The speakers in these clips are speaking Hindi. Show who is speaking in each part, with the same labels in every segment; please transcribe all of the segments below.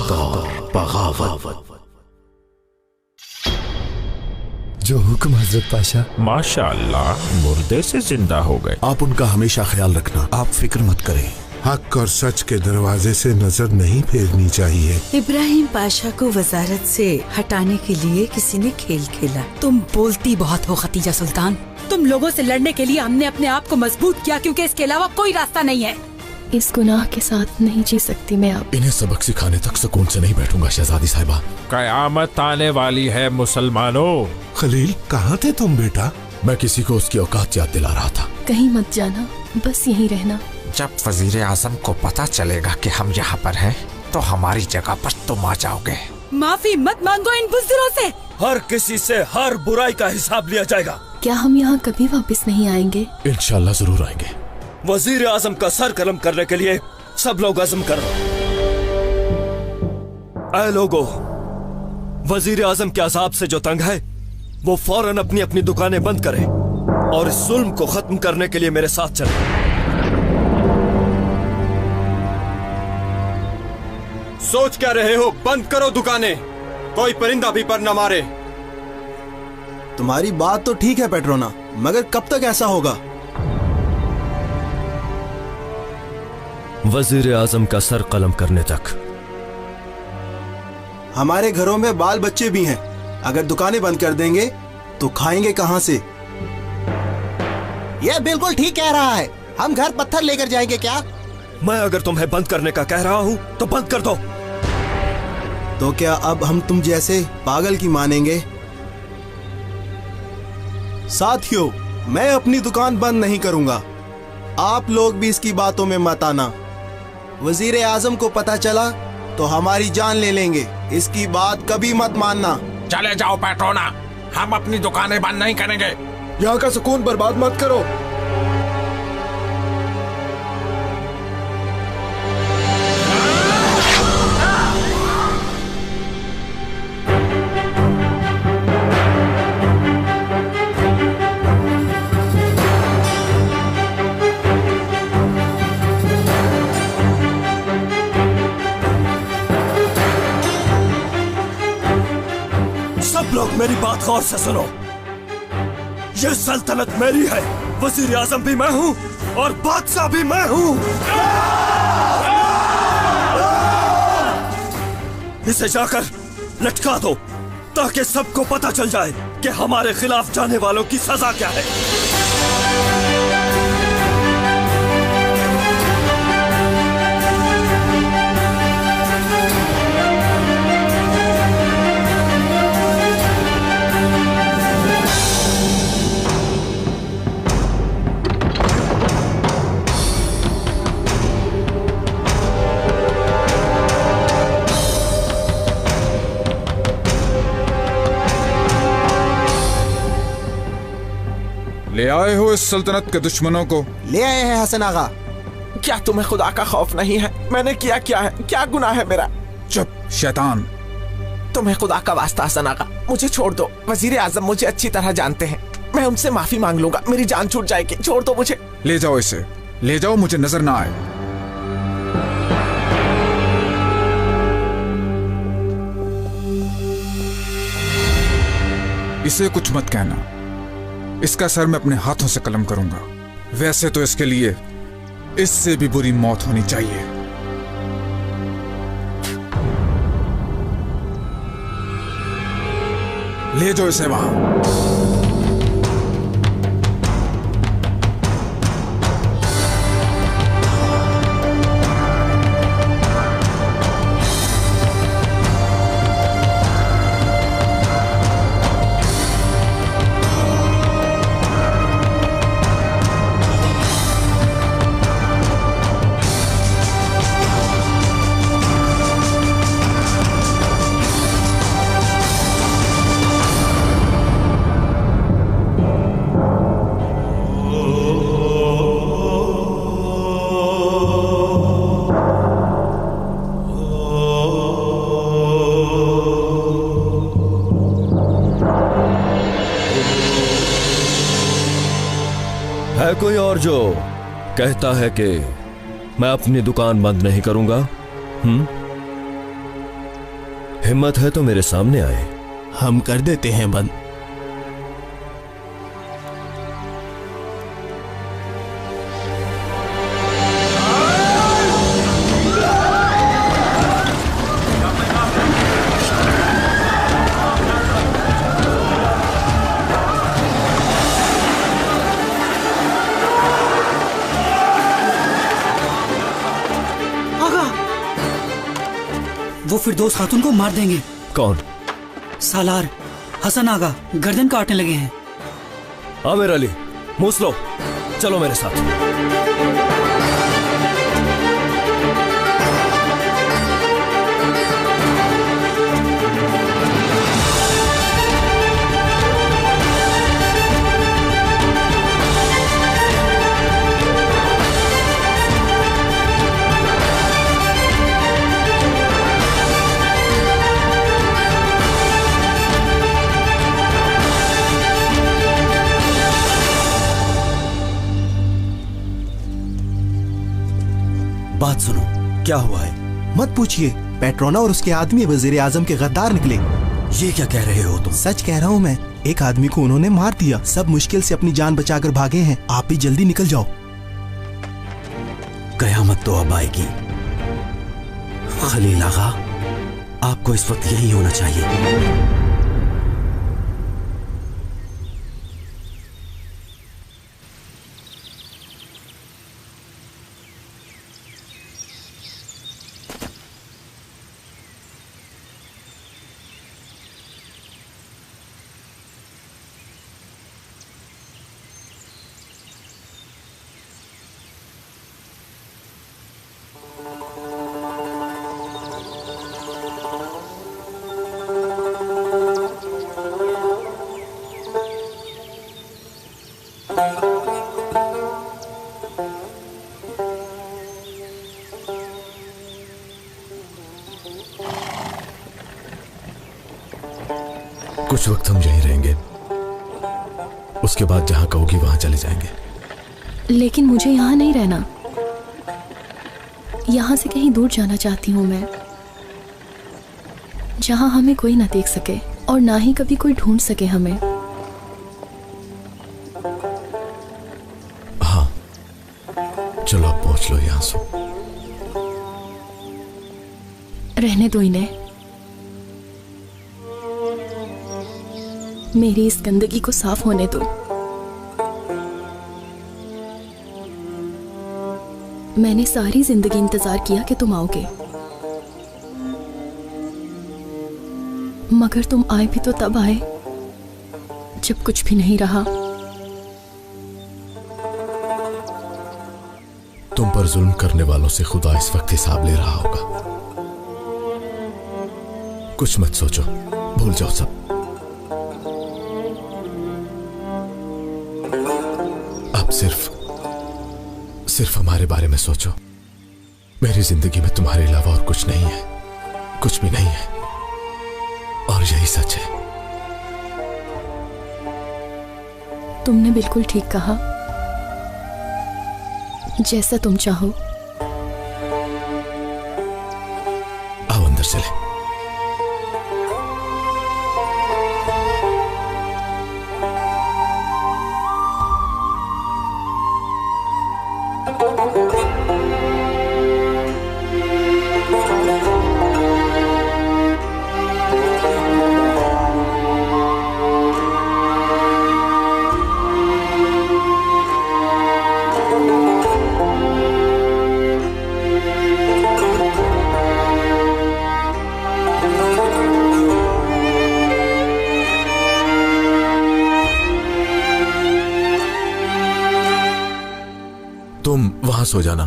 Speaker 1: हक और बगावत।
Speaker 2: जो हुक्म हजरत पाशा।
Speaker 3: माशाअल्लाह, मुर्दे से जिंदा हो गए।
Speaker 1: आप उनका हमेशा ख्याल रखना, आप फिक्र मत करें।
Speaker 4: हक और सच के दरवाजे से नजर नहीं फेरनी चाहिए।
Speaker 5: इब्राहिम पाशा को वजारत से हटाने के लिए किसी ने खेल खेला।
Speaker 6: तुम बोलती बहुत हो खतीजा सुल्तान। तुम लोगों से लड़ने के लिए हमने अपने आप को मजबूत किया, क्योंकि इसके अलावा कोई रास्ता नहीं है।
Speaker 7: इस गुनाह के साथ नहीं जी सकती मैं अब।
Speaker 2: इन्हें सबक सिखाने तक सुकून से नहीं बैठूंगा शहजादी साहिबा।
Speaker 3: कयामत आने वाली है मुसलमानों।
Speaker 4: खलील, कहाँ थे तुम बेटा?
Speaker 2: मैं किसी को उसकी औकात याद दिला रहा था।
Speaker 7: कहीं मत जाना, बस यहीं रहना।
Speaker 8: जब वजीर आजम को पता चलेगा कि हम यहाँ पर हैं, तो हमारी जगह पर तुम आ जाओगे।
Speaker 6: माफी मत मांगो इन बुज़दिलों से।
Speaker 9: हर किसी से हर बुराई का हिसाब लिया जाएगा।
Speaker 7: क्या हम यहाँ कभी वापस नहीं आएंगे?
Speaker 2: इंशाल्लाह जरूर आएंगे।
Speaker 9: वजीर आजम का सर कलम करने के लिए सब लोग अज़्म करो। ऐ लोगो, वजीर आजम के अज़ाब से जो तंग है, वो फौरन अपनी अपनी दुकानें बंद करे और इस जुल्म को खत्म करने के लिए मेरे साथ चले। सोच क्या रहे हो? बंद करो दुकानें, कोई परिंदा भी पर न मारे।
Speaker 10: तुम्हारी बात तो ठीक है पेट्रोना, मगर कब तक ऐसा होगा?
Speaker 11: वजीर आजम का सर कलम करने तक।
Speaker 10: हमारे घरों में बाल बच्चे भी हैं। अगर दुकानें बंद कर देंगे तो खाएंगे कहां से?
Speaker 12: यह बिल्कुल ठीक कह रहा है। हम घर पत्थर लेकर जाएंगे क्या?
Speaker 9: मैं अगर तुम्हें बंद करने का कह रहा हूं तो बंद कर दो।
Speaker 10: तो क्या अब हम तुम जैसे पागल की मानेंगे? साथियों, मैं अपनी दुकान बंद नहीं करूंगा। आप लोग भी इसकी बातों में मत आना। वजीर आजम को पता चला तो हमारी जान ले लेंगे। इसकी बात कभी मत मानना।
Speaker 8: चले जाओ पेट्रोना, हम अपनी दुकानें बंद नहीं करेंगे।
Speaker 10: यहाँ का सुकून बर्बाद मत करो।
Speaker 9: सब लोग मेरी बात गौर से सुनो। ये सल्तनत मेरी है, वजीर आजम भी मैं हूँ और बादशाह भी मैं हूँ। इसे जाकर लटका दो ताकि सबको पता चल जाए कि हमारे खिलाफ जाने वालों की सजा क्या है।
Speaker 13: ले आए हो इस सल्तनत के दुश्मनों को?
Speaker 12: ले आए हैं हसन आगा।
Speaker 8: क्या तुम्हें खुदा का खौफ नहीं है? मैंने किया क्या है? क्या गुनाह है मेरा?
Speaker 13: चुप शैतान।
Speaker 8: तुम्हें खुदा का वास्ता हसन आगा, मुझे छोड़ दो। वजीर आजम मुझे अच्छी तरह जानते हैं। मैं उनसे माफी मांग लूंगा, मेरी जान छूट जाएगी। छोड़ दो मुझे।
Speaker 13: ले जाओ इसे, ले जाओ, मुझे नजर ना आए। इसे कुछ मत कहना। इसका सर मैं अपने हाथों से कलम करूंगा। वैसे तो इसके लिए इससे भी बुरी मौत होनी चाहिए। ले जाओ इसे वहां।
Speaker 11: है कोई और जो कहता है कि मैं अपनी दुकान बंद नहीं करूंगा? हिम्मत है तो मेरे सामने आए।
Speaker 10: हम कर देते हैं बंद।
Speaker 14: वो फिरदौस खातून को मार देंगे।
Speaker 11: कौन?
Speaker 14: सालार हसन आगा गर्दन काटने लगे हैं।
Speaker 11: आमिर अली, मूसलो, चलो मेरे साथ।
Speaker 10: बात सुनो, क्या हुआ है? मत पूछिए। पेट्रोना और उसके आदमी वजीर आजम के गद्दार निकले।
Speaker 11: ये क्या कह रहे हो तुम?
Speaker 10: सच कह रहा हूँ मैं। एक आदमी को उन्होंने मार दिया। सब मुश्किल से अपनी जान बचाकर भागे हैं। आप भी जल्दी निकल जाओ।
Speaker 1: कयामत तो अब आएगी। खलील आगा, आपको इस वक्त यही होना चाहिए।
Speaker 2: कुछ वक्त हम यहीं रहेंगे, उसके बाद जहां कहोगी वहां चले जाएंगे।
Speaker 7: लेकिन मुझे यहाँ नहीं रहना। यहाँ से कहीं दूर जाना चाहती हूँ मैं, जहाँ हमें कोई ना देख सके और ना ही कभी कोई ढूंढ सके हमें।
Speaker 2: हाँ, चलो अब पहुंच लो यहाँ से।
Speaker 7: रहने दो इन्हें। मेरी इस गंदगी को साफ होने दो। मैंने सारी जिंदगी इंतजार किया कि तुम आओगे, मगर तुम आए भी तो तब आए जब कुछ भी नहीं रहा।
Speaker 2: तुम पर जुल्म करने वालों से खुदा इस वक्त हिसाब ले रहा होगा। कुछ मत सोचो, भूल जाओ सब। अब सिर्फ हमारे बारे में सोचो। मेरी जिंदगी में तुम्हारे अलावा और कुछ नहीं है, कुछ भी नहीं है, और यही सच है।
Speaker 7: तुमने बिल्कुल ठीक कहा। जैसा तुम चाहो।
Speaker 2: आओ अंदर चले। तुम वहां सो जाना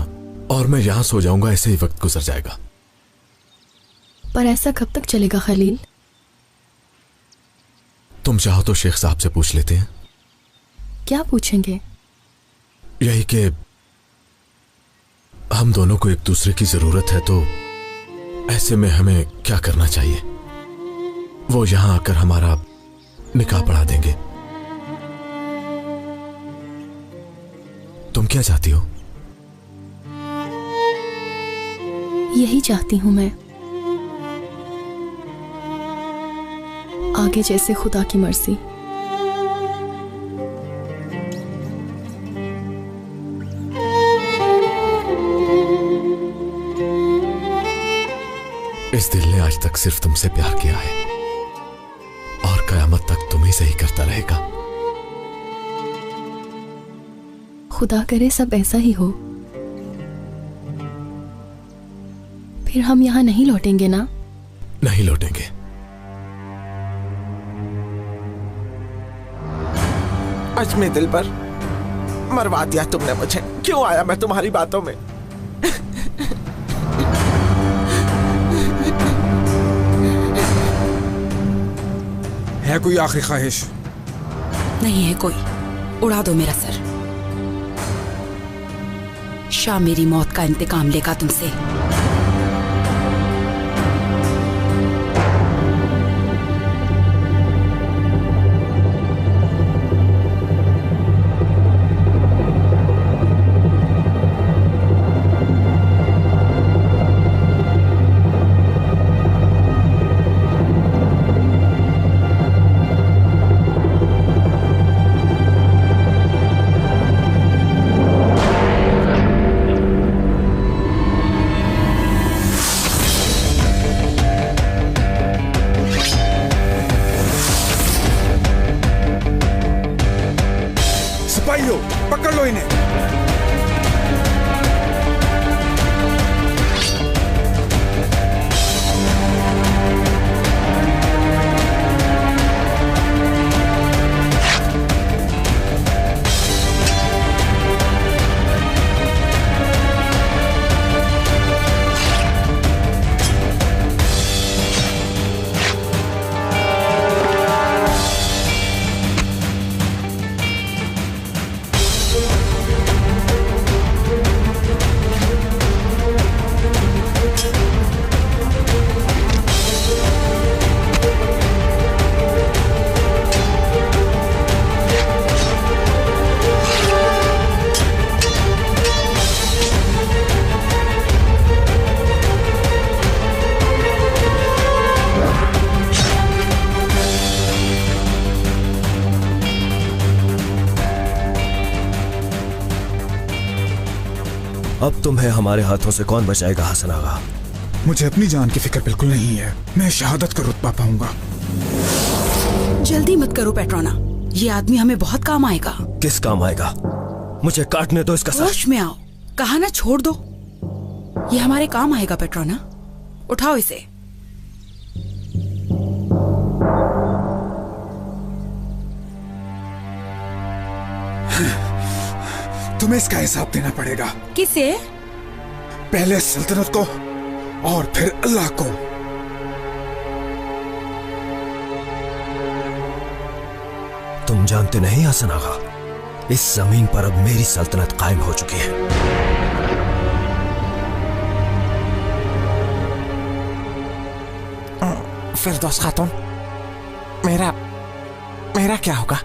Speaker 2: और मैं यहां सो जाऊंगा। ऐसे ही वक्त गुजर जाएगा।
Speaker 7: पर ऐसा कब तक चलेगा खलील?
Speaker 2: तुम चाहो तो शेख साहब से पूछ लेते हैं।
Speaker 7: क्या पूछेंगे?
Speaker 2: यही कि हम दोनों को एक दूसरे की जरूरत है, तो ऐसे में हमें क्या करना चाहिए। वो यहां आकर हमारा निकाह पढ़ा देंगे। तुम क्या चाहती हो?
Speaker 7: यही चाहती हूं मैं। आगे जैसे खुदा की मर्जी।
Speaker 2: इस दिल ने आज तक सिर्फ तुमसे प्यार किया है और कयामत तक तुम्ही से ही करता रहेगा।
Speaker 7: खुदा करे सब ऐसा ही हो। फिर हम यहाँ नहीं लौटेंगे ना?
Speaker 2: नहीं लौटेंगे।
Speaker 8: आज मेरे दिल पर मरवा दिया तुमने मुझे। क्यों आया मैं तुम्हारी बातों में?
Speaker 13: है कोई आखिरी ख्वाहिश?
Speaker 6: नहीं है कोई। उड़ा दो मेरा सर। शाह मेरी मौत का इंतकाम लेगा तुमसे।
Speaker 13: पकड़ लो इन्हें।
Speaker 9: अब तुम्हें हमारे हाथों से कौन बचाएगा हसन आगा?
Speaker 13: मुझे अपनी जान की फिक्र बिल्कुल नहीं है। मैं शहादत का रुतबा पाऊंगा।
Speaker 6: जल्दी मत करो पेट्रोना, ये आदमी हमें बहुत काम आएगा।
Speaker 9: किस काम आएगा? मुझे काटने दो इसका सर।
Speaker 6: होश में आओ, कहा ना छोड़ दो। ये हमारे काम आएगा पेट्रोना, उठाओ इसे।
Speaker 13: तुम्हें इसका हिसाब देना पड़ेगा।
Speaker 6: किसे?
Speaker 13: पहले सल्तनत को और फिर अल्लाह को।
Speaker 9: तुम जानते नहीं हसन आगा, इस जमीन पर अब मेरी सल्तनत कायम हो चुकी है।
Speaker 8: फिरदौस खातून, मेरा क्या होगा?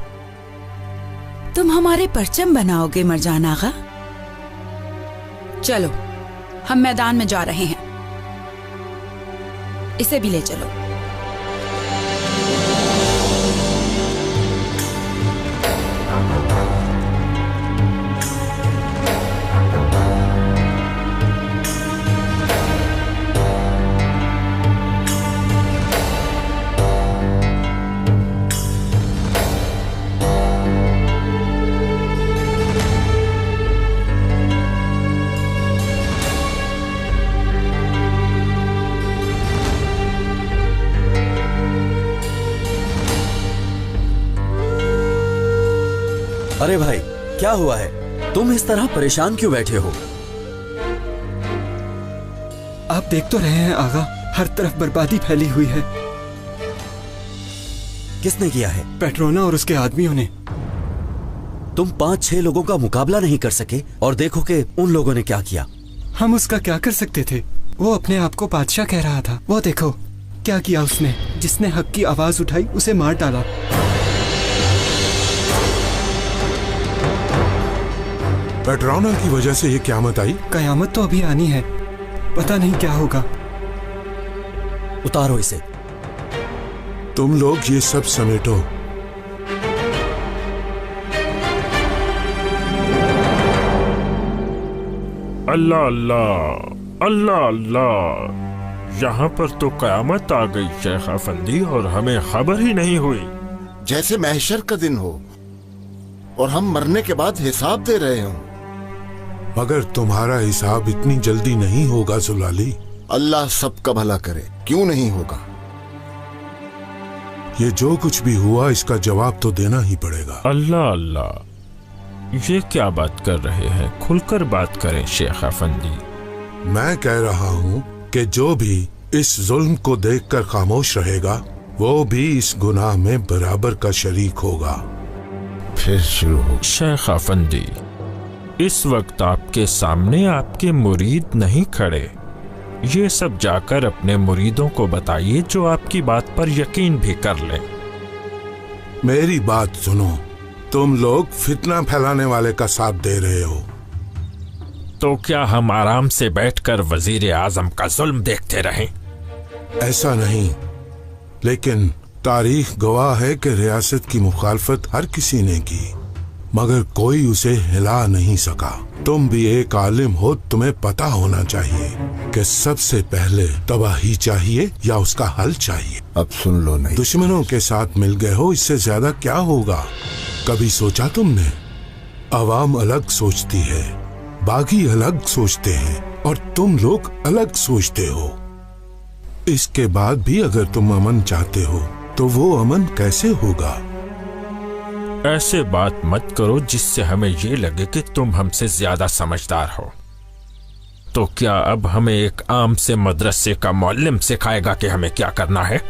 Speaker 6: तुम हमारे परचम बनाओगे मरजान आगा। चलो, हम मैदान में जा रहे हैं। इसे भी ले चलो।
Speaker 1: अरे भाई, क्या हुआ है? तुम इस तरह परेशान क्यों बैठे हो?
Speaker 15: आप देख तो रहे हैं आगा, हर तरफ बर्बादी फैली हुई है।
Speaker 1: किसने किया है?
Speaker 15: पेट्रोना और उसके आदमियों ने।
Speaker 1: तुम 5-6 लोगों का मुकाबला नहीं कर सके और देखो कि उन लोगों ने क्या किया।
Speaker 15: हम उसका क्या कर सकते थे? वो अपने आप को बादशाह कह रहा था। वो देखो क्या किया उसने। जिसने हक की आवाज उठाई उसे मार डाला।
Speaker 4: पेट्रोना की वजह से ये क़यामत आई।
Speaker 15: कयामत तो अभी आनी है, पता नहीं क्या होगा।
Speaker 1: उतारो इसे।
Speaker 4: तुम लोग ये सब समेटो।
Speaker 3: अल्लाह अल्लाह अल्लाह अल्लाह, यहाँ पर तो कयामत आ गई शेख अफंदी, और हमें खबर ही नहीं हुई।
Speaker 16: जैसे महशर का दिन हो और हम मरने के बाद हिसाब दे रहे हो।
Speaker 4: मगर तुम्हारा हिसाब इतनी जल्दी नहीं होगा जुलाली।
Speaker 16: अल्लाह सबका भला करे, क्यों नहीं होगा।
Speaker 4: ये जो कुछ भी हुआ इसका जवाब तो देना ही पड़ेगा।
Speaker 3: अल्लाह अल्लाह, ये क्या बात कर रहे हैं? खुलकर बात करें शेख अफंदी।
Speaker 4: मैं कह रहा हूँ कि जो भी इस जुल्म को देखकर खामोश रहेगा वो भी इस गुनाह में बराबर का शरीक होगा।
Speaker 16: फिर शुरू हो।
Speaker 3: शेख अफंदी, इस वक्त आपके सामने आपके मुरीद नहीं खड़े। ये सब जाकर अपने मुरीदों को बताइए जो आपकी बात पर यकीन भी कर लें।
Speaker 4: मेरी बात सुनो, तुम लोग फितना फैलाने वाले का साथ दे रहे हो।
Speaker 3: तो क्या हम आराम से बैठकर वजीर आजम का जुल्म देखते रहें?
Speaker 4: ऐसा नहीं, लेकिन तारीख गवाह है कि रियासत की मुखालफत हर किसी ने की, मगर कोई उसे हिला नहीं सका। तुम भी एक आलिम हो, तुम्हें पता होना चाहिए कि सबसे पहले तबाही चाहिए या उसका हल चाहिए।
Speaker 16: अब सुन लो नहीं।
Speaker 4: दुश्मनों के साथ मिल गए हो, इससे ज्यादा क्या होगा? कभी सोचा तुमने? अवाम अलग सोचती है, बागी अलग सोचते हैं, और तुम लोग अलग सोचते हो। इसके बाद भी अगर तुम अमन चाहते हो तो वो अमन कैसे होगा?
Speaker 3: ऐसे बात मत करो जिससे हमें ये लगे कि तुम हमसे ज्यादा समझदार हो। तो क्या अब हमें एक आम से मदरसे का मौल्लिम सिखाएगा कि हमें क्या करना है?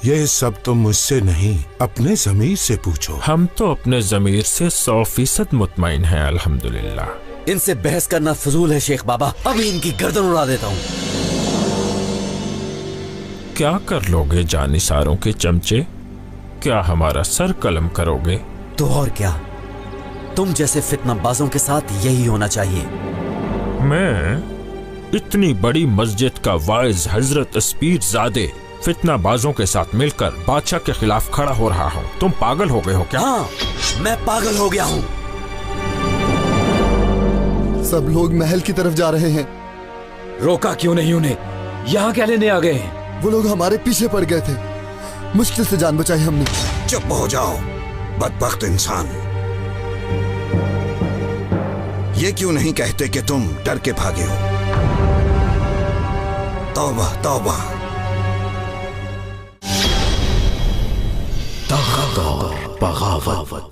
Speaker 4: ये सब तुम मुझसे नहीं, अपने ज़मीर से पूछो।
Speaker 3: हम तो अपने ज़मीर से 100% मुतमईन हैं, अल्हम्दुलिल्लाह।
Speaker 1: इनसे बहस करना फजूल है शेख बाबा, अभी इनकी गर्दन उड़ा देता हूँ।
Speaker 3: क्या कर लोगे जानिसारों के चमचे? क्या हमारा सर कलम करोगे?
Speaker 1: तो और क्या, तुम जैसे फितनाबाजों के साथ यही होना चाहिए।
Speaker 3: मैं इतनी बड़ी मस्जिद का वाइज हजरत पीरजादे फितनाबाजों के साथ मिलकर बादशाह के खिलाफ खड़ा हो रहा हूँ। तुम पागल हो गए हो क्या?
Speaker 1: हाँ, मैं पागल हो गया हूँ।
Speaker 17: सब लोग महल की तरफ जा रहे हैं।
Speaker 11: रोका क्यों नहीं उन्हें? यहाँ क्या लेने आ गए हैं?
Speaker 17: वो लोग हमारे पीछे पड़ गए थे, मुश्किल से जान बचाई हमने।
Speaker 18: चुप हो जाओ बदबख्त इंसान। ये क्यों नहीं कहते कि तुम डर के भागे हो? तौबा तौबा। बगावत।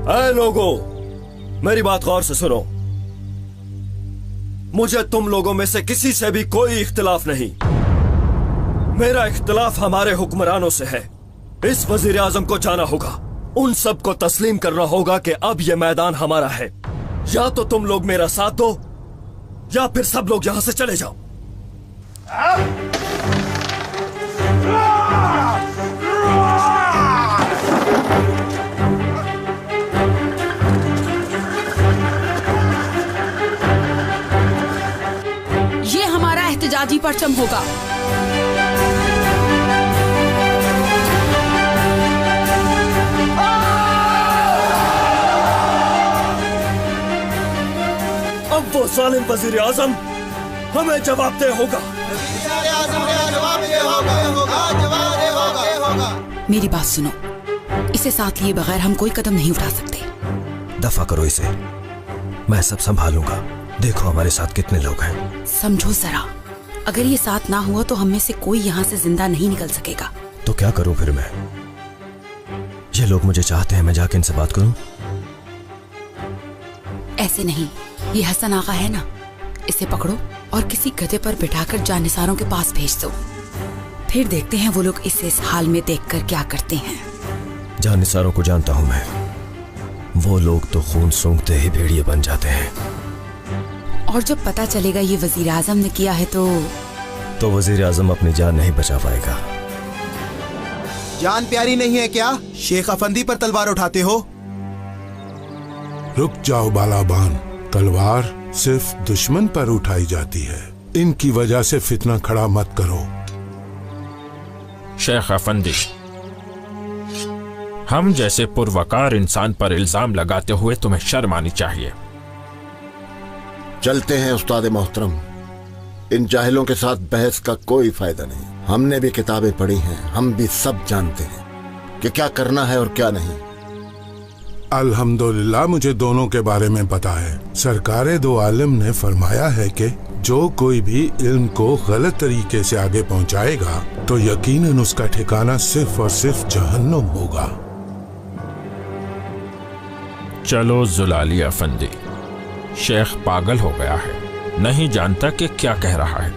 Speaker 9: ऐ लोगों, मेरी बात गौर से सुनो। मुझे तुम लोगों में से किसी से भी कोई इख्तिलाफ नहीं। मेरा इख्तिलाफ हमारे हुक्मरानों से है। इस वजीर आजम को जाना होगा, उन सब को तस्लीम करना होगा कि अब यह मैदान हमारा है। या तो तुम लोग मेरा साथ दो या फिर सब लोग यहां से चले जाओ।
Speaker 6: ये हमारा एहतजाजी परचम होगा।
Speaker 9: अब वो जालिम वजीर आजम हमें जवाबदेह होगा।
Speaker 6: मेरी बात सुनो, इसे साथ लिए बगैर हम कोई कदम नहीं उठा सकते।
Speaker 11: दफा करो इसे, मैं सब संभालूंगा। देखो हमारे साथ कितने लोग हैं।
Speaker 6: समझो जरा, अगर ये साथ ना हुआ तो हम में से कोई यहाँ से जिंदा नहीं निकल सकेगा।
Speaker 11: तो क्या करूं फिर मैं? ये लोग मुझे चाहते हैं, मैं जाके इनसे बात करूं?
Speaker 6: ऐसे नहीं, ये हसन आगा है ना, इसे पकड़ो और किसी गधे पर बिठाकर जानिसारों के पास भेज दो। फिर देखते हैं वो लोग इसे इस हाल में देखकर क्या करते हैं।
Speaker 11: जानिसारों को जानता हूं मैं, वो लोग तो खून सूंघते ही भेड़िए बन जाते हैं।
Speaker 6: और जब पता चलेगा ये वजीर आजम ने किया है
Speaker 11: तो वजीर आजम अपनी जान नहीं बचा पाएगा।
Speaker 10: जान प्यारी नहीं है क्या? शेख अफंदी पर तलवार उठाते हो?
Speaker 4: रुक जाओ बालाबान, तलवार सिर्फ दुश्मन पर उठाई जाती है, इनकी वजह से फितना खड़ा मत करो।
Speaker 3: शेख अफंदी, हम जैसे पुरवकार इंसान पर इल्जाम लगाते हुए तुम्हें शर्म आनी चाहिए।
Speaker 16: चलते हैं उस्ताद मोहतरम, इन जाहिलों के साथ बहस का कोई फायदा नहीं। हमने भी किताबें पढ़ी हैं, हम भी सब जानते हैं कि क्या करना है और क्या नहीं।
Speaker 4: अल्हम्दुलिल्लाह मुझे दोनों के बारे में पता है। सरकारे दो आलिम ने फरमाया है कि जो कोई भी इल्म को गलत तरीके से आगे पहुंचाएगा तो यकीनन उसका ठिकाना सिर्फ और सिर्फ जहन्नुम होगा।
Speaker 3: चलो जुलाली अफंदी, शेख पागल हो गया है, नहीं जानता कि क्या कह रहा है।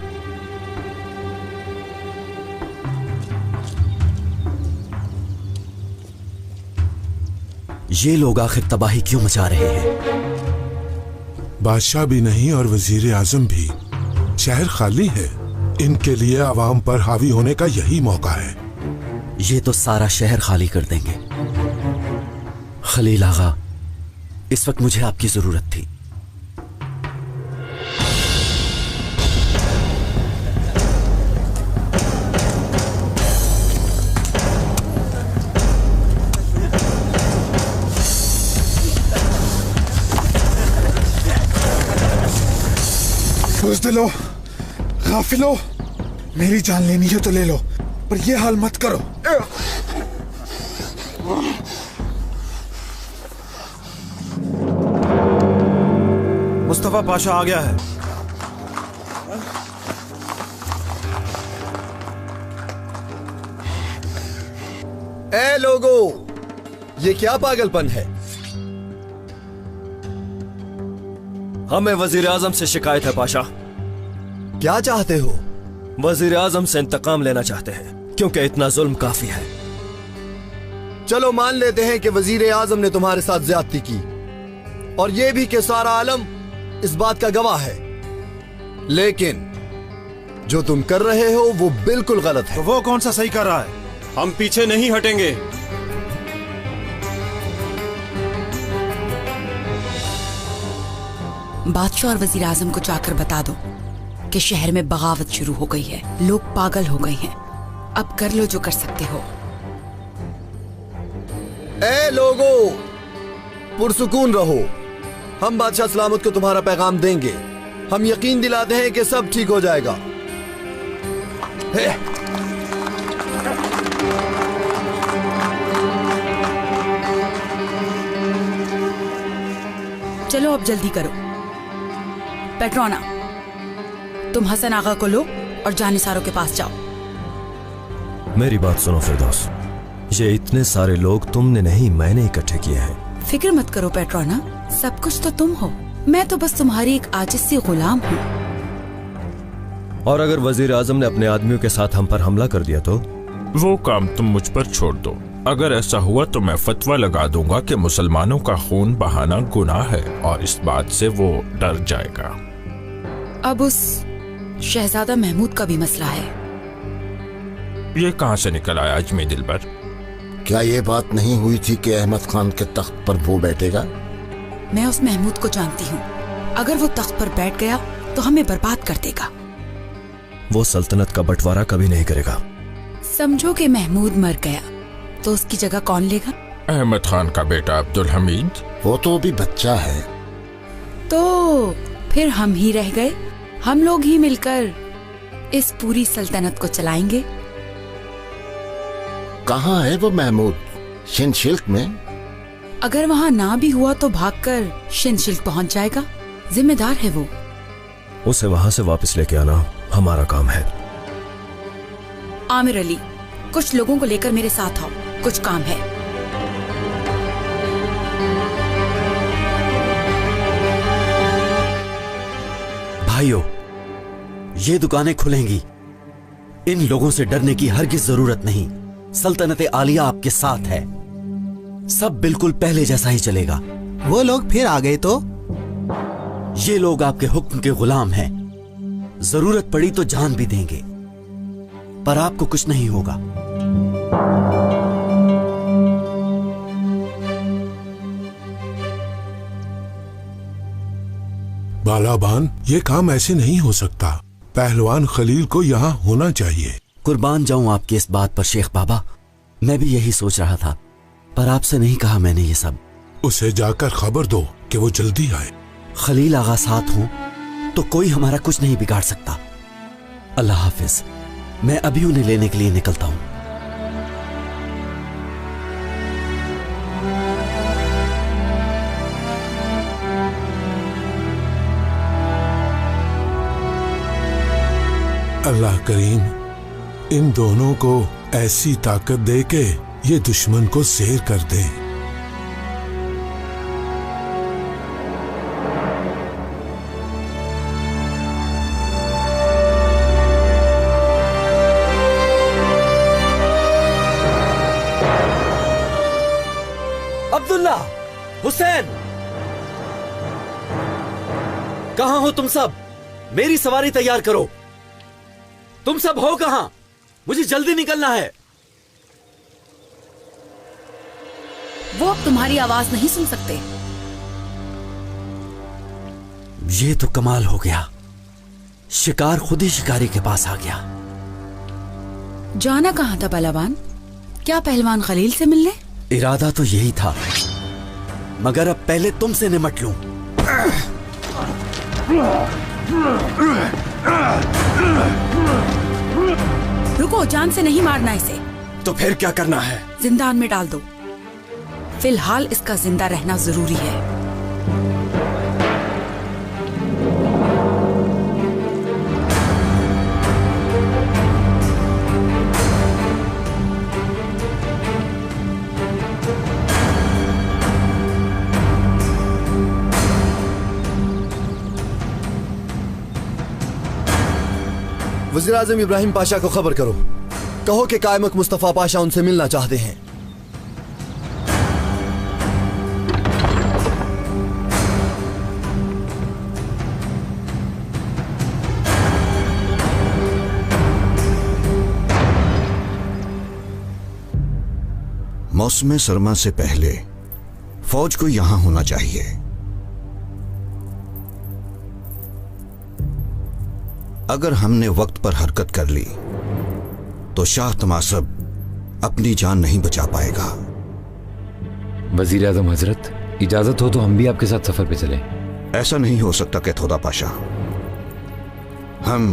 Speaker 1: ये लोग आखिर तबाही क्यों मचा रहे हैं?
Speaker 4: बादशाह भी नहीं और वजीर आजम भी, शहर खाली है। इनके लिए आवाम पर हावी होने का यही मौका है।
Speaker 1: ये तो सारा शहर खाली कर देंगे। खलील आगा, इस वक्त मुझे आपकी जरूरत थी।
Speaker 13: बुज़दिलो, गाफिलो, मेरी जान लेनी है तो ले लो, पर ये हाल मत करो।
Speaker 10: मुस्तफा पाशा आ गया है।
Speaker 17: ए लोगो, ये क्या पागलपन है?
Speaker 9: हमें वजीर आजम से शिकायत है पाशा।
Speaker 17: क्या चाहते हो?
Speaker 9: वजीर आजम से इंतकाम लेना चाहते हैं, क्योंकि इतना जुल्म काफी है।
Speaker 17: चलो मान लेते हैं कि वजीर आजम ने तुम्हारे साथ ज्यादती की, और यह भी कि सारा आलम इस बात का गवाह है, लेकिन जो तुम कर रहे हो वो बिल्कुल गलत है।
Speaker 10: तो वो कौन सा सही कर रहा है?
Speaker 9: हम पीछे नहीं हटेंगे।
Speaker 6: बादशाह और वजीर आजम को जाकर बता दो कि शहर में बगावत शुरू हो गई है, लोग पागल हो गए हैं। अब कर लो जो कर सकते हो।
Speaker 17: ए लोगो, पुरसुकून रहो। हम बादशाह सलामत को तुम्हारा पैगाम देंगे। हम यकीन दिलाते हैं कि सब ठीक हो जाएगा।
Speaker 6: चलो अब जल्दी करो। पेट्रोना, तुम हसन आगा को लो और जानिसारों के पास जाओ।
Speaker 11: मेरी बात सुनो फिरदौस, ये इतने सारे लोग तुमने नहीं, मैंने इकट्ठे किए हैं।
Speaker 6: फिक्र मत करो पेट्रोना, सब कुछ तो तुम हो, मैं तो बस तुम्हारी एक आजिज सी गुलाम हूँ।
Speaker 11: और अगर वजीर आजम ने अपने आदमियों के साथ हम पर हमला कर दिया तो?
Speaker 3: वो काम तुम मुझ पर छोड़ दो। अगर ऐसा हुआ तो मैं फतवा लगा दूंगा कि मुसलमानों का खून बहाना गुनाह है, और इस बात से वो डर जाएगा।
Speaker 6: अब उस शहजादा महमूद का भी मसला है।
Speaker 3: ये कहाँ से निकल आया अजमी दिलबर?
Speaker 16: क्या ये बात नहीं हुई थी कि अहमद खान के तख्त पर वो बैठेगा?
Speaker 6: मैं उस महमूद को जानती हूँ। अगर वो तख्त पर बैठ गया तो हमें बर्बाद कर देगा।
Speaker 11: वो सल्तनत का बंटवारा कभी नहीं करेगा।
Speaker 6: समझो कि महमूद मर गया तो उसकी जगह कौन लेगा?
Speaker 3: अहमद खान का बेटा अब्दुल हमीद।
Speaker 16: वो तो अभी बच्चा है।
Speaker 6: तो फिर हम ही रह गए। हम लोग ही मिलकर इस पूरी सल्तनत को चलाएंगे।
Speaker 16: कहाँ है वो महमूद? शिनशिल्क में?
Speaker 6: अगर वहाँ ना भी हुआ तो भागकर शिनशिल्क पहुँच जाएगा। जिम्मेदार है वो।
Speaker 11: उसे वहाँ से वापस लेके आना हमारा काम है।
Speaker 6: आमिर अली, कुछ लोगों को लेकर मेरे साथ आओ, कुछ काम है।
Speaker 1: भाइयों, ये दुकानें खुलेंगी। इन लोगों से डरने की हरगिज जरूरत नहीं। सल्तनत आलिया आपके साथ है। सब बिल्कुल पहले जैसा ही चलेगा।
Speaker 10: वो लोग फिर आ गए तो?
Speaker 1: ये लोग आपके हुक्म के गुलाम हैं। जरूरत पड़ी तो जान भी देंगे, पर आपको कुछ नहीं होगा।
Speaker 4: बालाबान, ये काम ऐसे नहीं हो सकता। पहलवान खलील को यहाँ होना चाहिए।
Speaker 1: कुर्बान जाऊं आपकी इस बात पर शेख बाबा, मैं भी यही सोच रहा था, पर आपसे नहीं कहा मैंने ये सब।
Speaker 4: उसे जाकर खबर दो कि वो जल्दी आए।
Speaker 1: खलील आगा साथ हो तो कोई हमारा कुछ नहीं बिगाड़ सकता। अल्लाह हाफिज, मैं अभी उन्हें लेने के लिए निकलता हूं।
Speaker 4: अल्लाह करीम इन दोनों को ऐसी ताकत दे के ये दुश्मन को शेर कर दे।
Speaker 1: अब्दुल्ला, हुसैन, कहां हो तुम सब? मेरी सवारी तैयार करो। तुम सब हो कहां? मुझे जल्दी निकलना है।
Speaker 6: वो अब तुम्हारी आवाज नहीं सुन सकते।
Speaker 1: ये तो कमाल हो गया, शिकार खुद ही शिकारी के पास आ गया।
Speaker 6: जाना कहां था बालाबान? क्या पहलवान खलील से मिलने?
Speaker 1: इरादा तो यही था, मगर अब पहले तुमसे निमट लूं।
Speaker 6: रुको, जान से नहीं मारना इसे।
Speaker 9: तो फिर क्या करना है?
Speaker 6: जिंदान में डाल दो। फिलहाल इसका जिंदा रहना जरूरी है।
Speaker 17: वज़ीर आज़म इब्राहिम पाशा को खबर करो, कहो कि कायमक मुस्तफ़ा पाशा उनसे मिलना चाहते हैं।
Speaker 18: मौसम सरमा से पहले फौज को यहां होना चाहिए। अगर हमने वक्त पर हरकत कर ली तो शाह तमासब अपनी जान नहीं बचा पाएगा।
Speaker 19: वजीर आज़म हजरत, इजाजत हो तो हम भी आपके साथ सफर पे चलें।
Speaker 18: ऐसा नहीं हो सकता कैथोदा पाशा, हम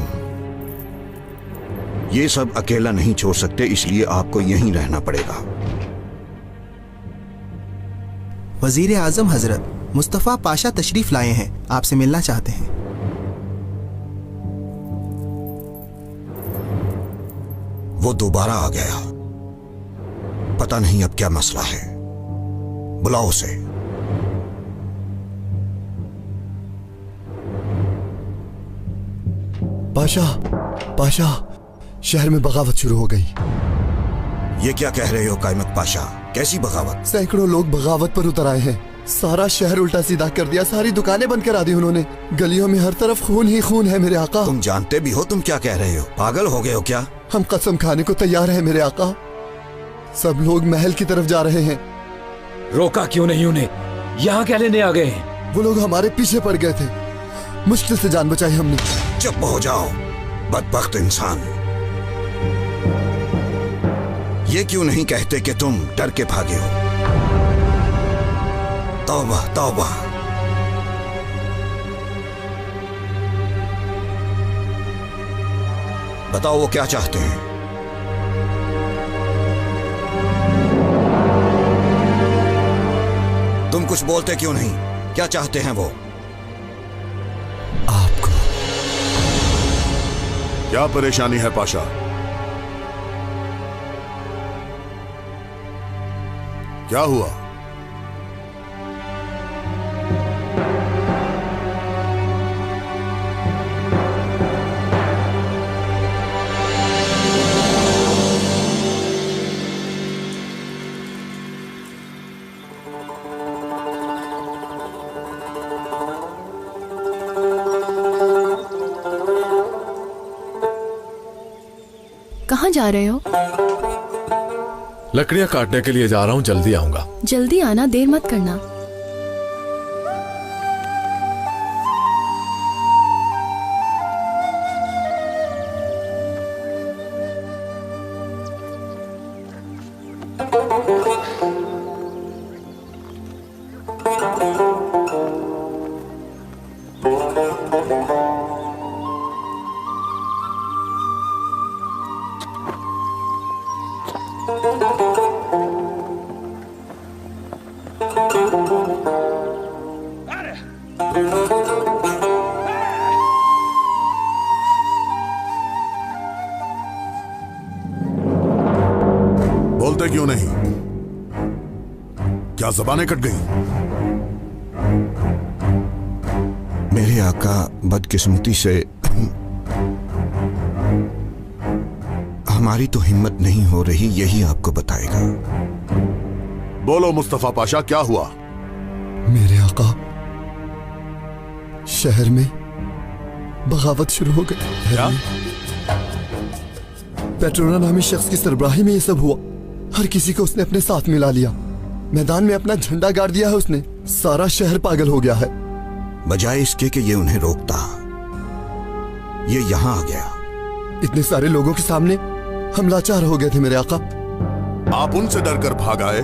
Speaker 18: ये सब अकेला नहीं छोड़ सकते, इसलिए आपको यहीं रहना पड़ेगा।
Speaker 12: वजीर आजम हजरत, मुस्तफ़ा पाशा तशरीफ लाए हैं, आपसे मिलना चाहते हैं।
Speaker 18: वो दोबारा आ गया, पता नहीं अब क्या मसला है। बुलाओ उसे।
Speaker 17: पाशा, पाशा, शहर में बगावत शुरू हो गई।
Speaker 18: ये क्या कह रहे हो कायमक पाशा? कैसी बगावत?
Speaker 17: सैकड़ों लोग बगावत पर उतर आए हैं। सारा शहर उल्टा सीधा कर दिया, सारी दुकानें बंद करा दी उन्होंने। गलियों में हर तरफ खून ही खून है मेरे आका।
Speaker 18: तुम जानते भी हो तुम क्या कह रहे हो? पागल हो गए हो क्या?
Speaker 17: हम कसम खाने को तैयार हैं मेरे आका। सब लोग महल की तरफ जा रहे हैं।
Speaker 19: रोका क्यों नहीं उन्हें? यहाँ क्या लेने आ गए हैं?
Speaker 17: वो लोग हमारे पीछे पड़ गए थे, मुश्किल से जान बचाई हमने।
Speaker 18: चुप हो जाओ बदबख्त इंसान। ये क्यों नहीं कहते कि तुम डर के भागे हो? तौबा तौबा। बताओ वो क्या चाहते हैं? तुम कुछ बोलते क्यों नहीं? क्या चाहते हैं वो?
Speaker 1: आपको।
Speaker 16: क्या परेशानी है पाशा? क्या हुआ?
Speaker 7: कहाँ जा रहे हो?
Speaker 2: लकड़ियां काटने के लिए जा रहा हूँ, जल्दी आऊंगा।
Speaker 7: जल्दी आना, देर मत करना।
Speaker 4: बोलते क्यों नहीं? क्या जबानें कट गई?
Speaker 18: मेरे आका बदकिस्मती से हमारी तो हिम्मत नहीं हो रही, यही आपको बताएगा।
Speaker 4: बोलो मुस्तफा पाशा, क्या हुआ?
Speaker 17: मेरे आका, शहर में बगावत शुरू हो गई।
Speaker 4: क्या?
Speaker 17: पेट्रोना नामी शख्स की सरबराही में ये सब हुआ। हर किसी को उसने अपने साथ मिला लिया। मैदान में अपना झंडा गाड़ दिया है उसने। सारा शहर पागल हो गया है।
Speaker 18: बजाय इसके कि ये उन्हें रोकता, ये यहाँ आ गया।
Speaker 17: इतने सारे लोगों के सामने हम लाचार हो गए थे मेरे आका।
Speaker 4: आप उनसे डरकर भाग आए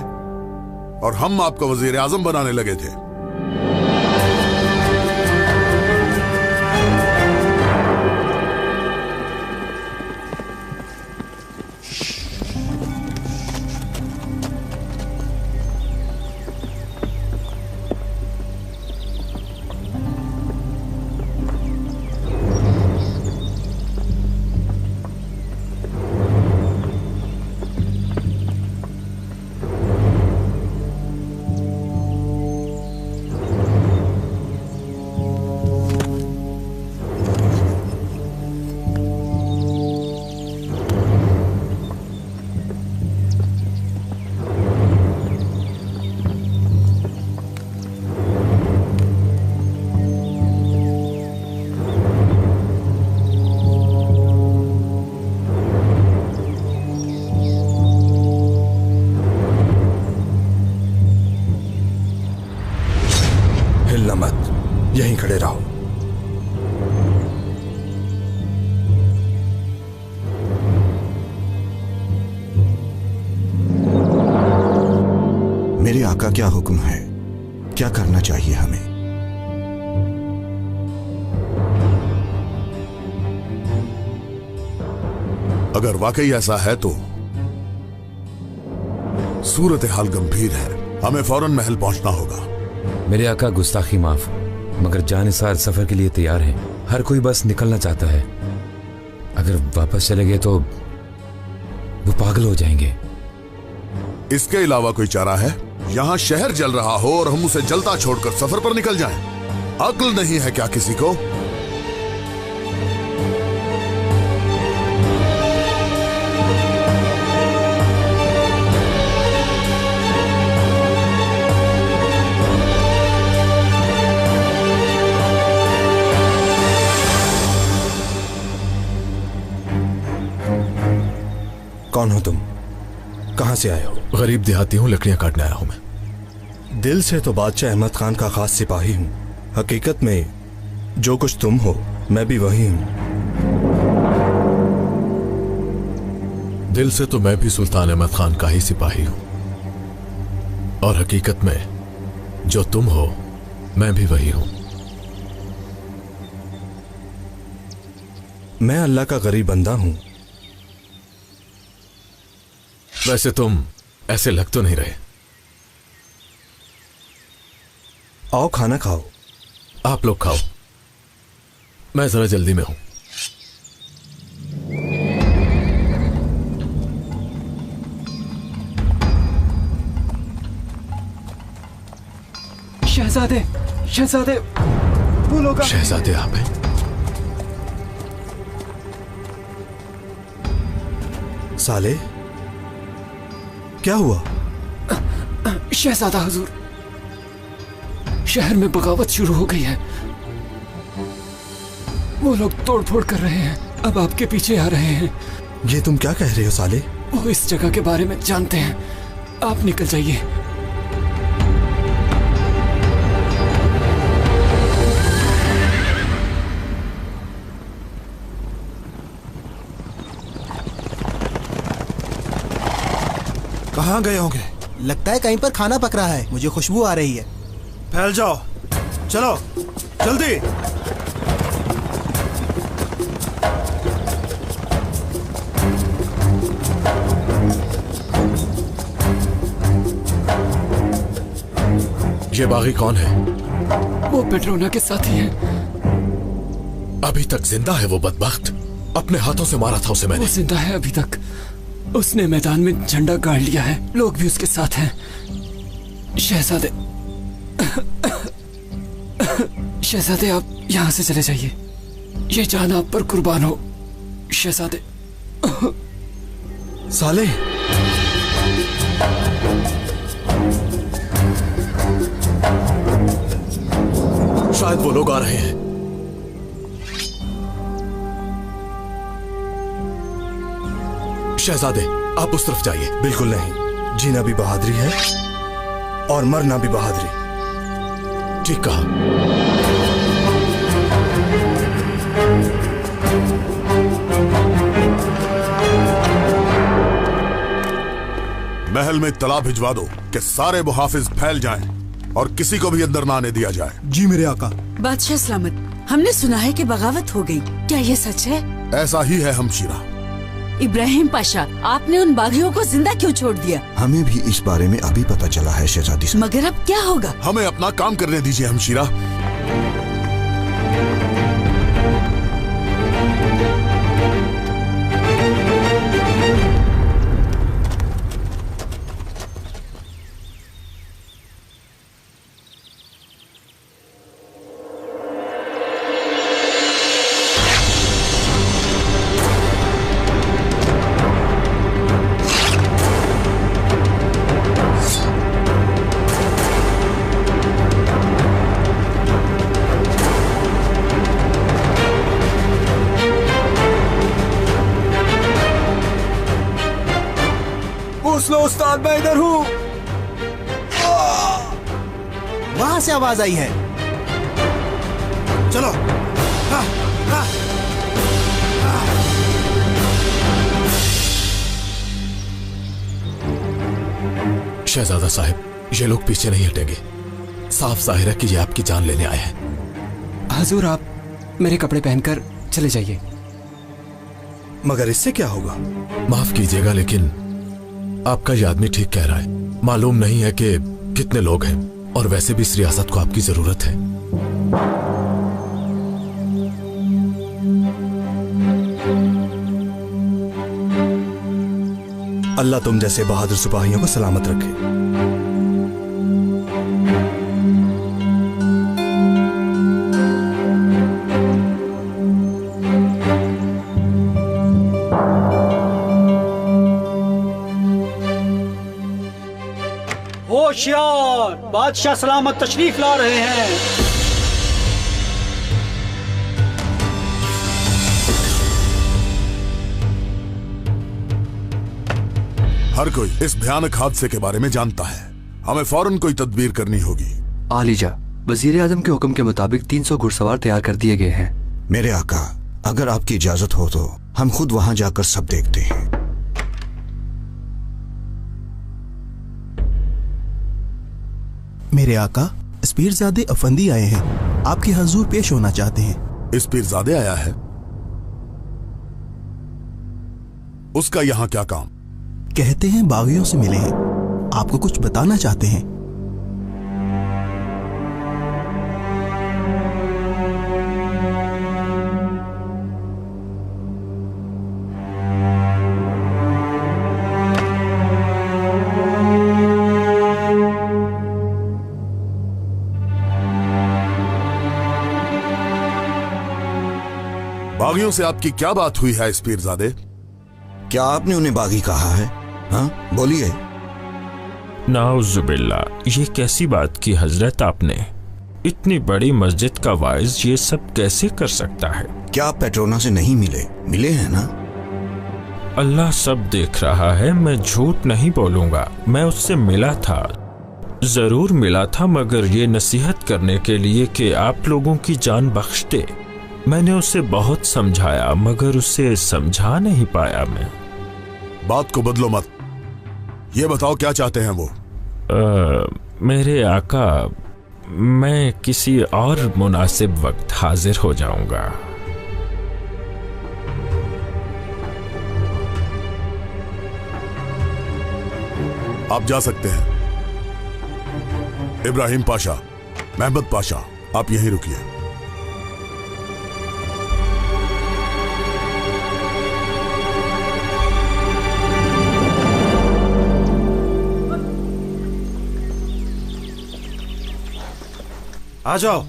Speaker 4: और हम आपको वजीर आजम बनाने लगे थे।
Speaker 11: यहीं खड़े रहो।
Speaker 18: मेरे आका क्या हुक्म है? क्या करना चाहिए हमें?
Speaker 4: अगर वाकई ऐसा है तो सूरत हाल गंभीर है। हमें फौरन महल पहुंचना होगा।
Speaker 19: मेरे आका, गुस्ताखी माफ, मगर जानिसार सफर के लिए तैयार हैं। हर कोई बस निकलना चाहता है। अगर वापस चले गए तो वो पागल हो जाएंगे।
Speaker 4: इसके अलावा कोई चारा है? यहाँ शहर जल रहा हो और हम उसे जलता छोड़कर सफर पर निकल जाएं? अक्ल नहीं है क्या किसी को?
Speaker 11: कौन हो तुम? कहां से आए हो?
Speaker 2: गरीब देहाती हूं, लकड़ियां काटने आया हूं मैं।
Speaker 11: दिल से तो बादशाह अहमद खान का खास सिपाही हूं। हकीकत में जो कुछ तुम हो मैं भी वही हूं।
Speaker 2: दिल से तो मैं भी सुल्तान अहमद खान का ही सिपाही हूं, और हकीकत में जो तुम हो मैं भी वही हूं।
Speaker 11: मैं अल्लाह का गरीब बंदा हूं।
Speaker 2: वैसे तुम ऐसे लग तो नहीं रहे।
Speaker 11: आओ खाना खाओ।
Speaker 2: आप लोग खाओ, मैं जरा जल्दी में हूं।
Speaker 15: शहजादे, शहजादे, वो लोग।
Speaker 2: शहजादे आप हैं?
Speaker 11: साले, क्या हुआ?
Speaker 15: शहजादा हुजूर, शहर में बगावत शुरू हो गई है। वो लोग तोड़फोड़ कर रहे हैं, अब आपके पीछे आ रहे हैं।
Speaker 11: ये तुम क्या कह रहे हो साले?
Speaker 15: वो इस जगह के बारे में जानते हैं। आप निकल जाइए।
Speaker 10: कहाँ गए होंगे? लगता है कहीं पर खाना पक रहा है, मुझे खुशबू आ रही है।
Speaker 4: फैल जाओ, चलो जल्दी।
Speaker 2: ये बागी कौन है?
Speaker 15: वो पेट्रोना के साथी हैं।
Speaker 2: अभी तक जिंदा है वो बदबख्त? अपने हाथों से मारा था उसे मैंने।
Speaker 15: वो जिंदा है अभी तक। उसने मैदान में झंडा गाड़ लिया है, लोग भी उसके साथ हैं। शहजादे, शहजादे आप यहाँ से चले जाइए। ये जान आप पर कुर्बान हो शहजादे।
Speaker 11: साले,
Speaker 2: शायद वो लोग आ रहे हैं। शहजादे, आप उस तरफ जाइए।
Speaker 11: बिल्कुल नहीं, जीना भी बहादुरी है और मरना भी बहादुरी।
Speaker 2: ठीक कहा।
Speaker 4: महल में इत्तला भिजवा दो कि सारे मुहाफिज फैल जाएं और किसी को भी अंदर ना आने दिया जाए।
Speaker 10: जी मेरे आका।
Speaker 5: बादशाह सलामत, हमने सुना है कि बगावत हो गई, क्या ये सच है?
Speaker 4: ऐसा ही है हमशीरा।
Speaker 5: इब्राहिम पाशा, आपने उन बागियों को जिंदा क्यों छोड़ दिया?
Speaker 18: हमें भी इस बारे में अभी पता चला है शहजादी साहब।
Speaker 5: मगर अब क्या होगा?
Speaker 4: हमें अपना काम करने दीजिए हमशीरा।
Speaker 10: उस्ताद, मैं इधर हूँ। वहां से आवाज आई है। चलो।
Speaker 2: शहजादा साहब, ये लोग पीछे नहीं हटेंगे। साफ जाहिर है कि ये आपकी जान लेने आए हैं।
Speaker 15: हजूर, आप मेरे कपड़े पहनकर चले जाइए।
Speaker 11: मगर इससे क्या होगा?
Speaker 2: माफ कीजिएगा, लेकिन आपका ये आदमी ठीक कह रहा है। मालूम नहीं है कि कितने लोग हैं और वैसे भी इस रियासत को आपकी जरूरत है।
Speaker 11: अल्लाह तुम जैसे बहादुर सिपाहियों को सलामत रखे।
Speaker 14: होशियार, बादशाह सलामत तशरीफ ला रहे हैं।
Speaker 4: हर कोई इस भयानक हादसे के बारे में जानता है। हमें फौरन कोई तदबीर करनी होगी।
Speaker 20: आलिजा, वजीर आजम के हुक्म के मुताबिक 300 घुड़सवार तैयार कर दिए गए हैं।
Speaker 18: मेरे आका, अगर आपकी इजाजत हो तो हम खुद वहां जाकर सब देखते हैं।
Speaker 10: मेरे आका, इस पीरजादे अफंदी आए हैं, आपके हजूर पेश होना चाहते हैं।
Speaker 4: इस पीरजादे आया है? उसका यहाँ क्या काम?
Speaker 10: कहते हैं बागियों से मिले हैं, आपको कुछ बताना चाहते हैं।
Speaker 4: बागियों से आपकी क्या बात हुई है इस पीरजादे?
Speaker 18: क्या आपने उन्हें बागी कहा है? हाँ, बोलिए।
Speaker 3: नाउजुबिल्ला, ये कैसी बात की हजरत आपने? इतनी बड़ी मस्जिद का वाइज ये सब कैसे कर सकता है?
Speaker 18: क्या आप पेट्रोना से नहीं मिले? मिले हैं ना?
Speaker 3: अल्लाह सब देख रहा है, मैं झूठ नहीं बोलूंगा। मैं उससे मिला था, जरूर मिला था, मगर ये नसीहत करने के लिए कि आप लोगों की जान बख्श दे। मैंने उसे बहुत समझाया मगर उसे समझा नहीं पाया मैं।
Speaker 4: बात को बदलो मत, ये बताओ क्या चाहते हैं वो?
Speaker 3: मेरे आका, मैं किसी और मुनासिब वक्त हाजिर हो जाऊंगा।
Speaker 4: आप जा सकते हैं। इब्राहिम पाशा, महमद पाशा, आप यहीं रुकिए।
Speaker 10: आ जाओ।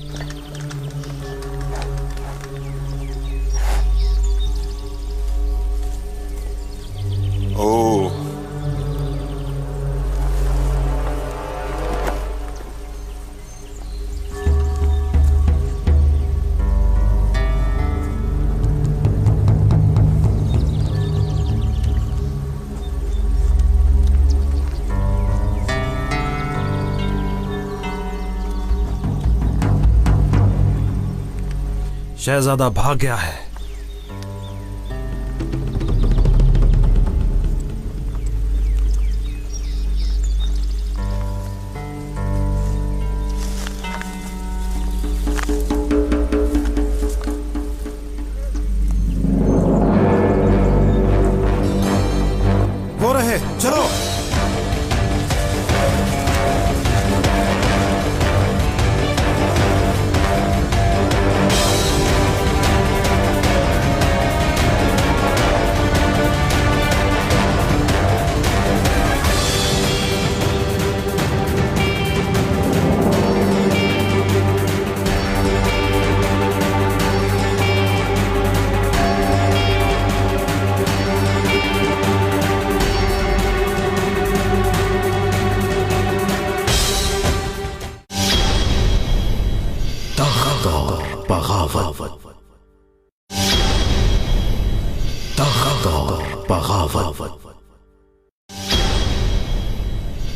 Speaker 4: ओ,
Speaker 10: शहजादा भाग गया है। वो रहे, चलो।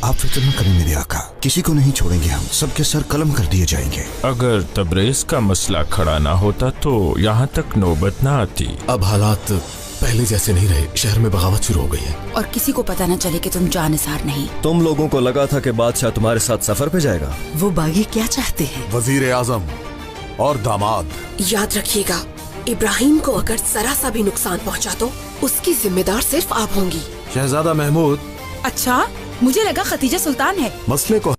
Speaker 18: आप फिक्र न करें मेरे आका, किसी को नहीं छोड़ेंगे हम, सबके सर कलम कर दिए जाएंगे।
Speaker 3: अगर तबरेज का मसला खड़ा ना होता तो यहाँ तक नौबत ना आती।
Speaker 2: अब हालात पहले जैसे नहीं रहे, शहर में बगावत शुरू हो गई है
Speaker 6: और किसी को पता न चले कि तुम जानिसार नहीं।
Speaker 9: तुम लोगों को लगा था कि बादशाह तुम्हारे साथ सफर पे जाएगा।
Speaker 5: वो बागी क्या चाहते हैं?
Speaker 4: वजीर आजम और दामाद।
Speaker 21: याद रखिएगा, इब्राहिम को अगर जरा सा भी नुकसान पहुंचा तो उसकी जिम्मेदार सिर्फ आप होंगी।
Speaker 10: शहजादा महमूद।
Speaker 6: अच्छा, मुझे लगा खतीजा सुल्तान है।
Speaker 4: मसले को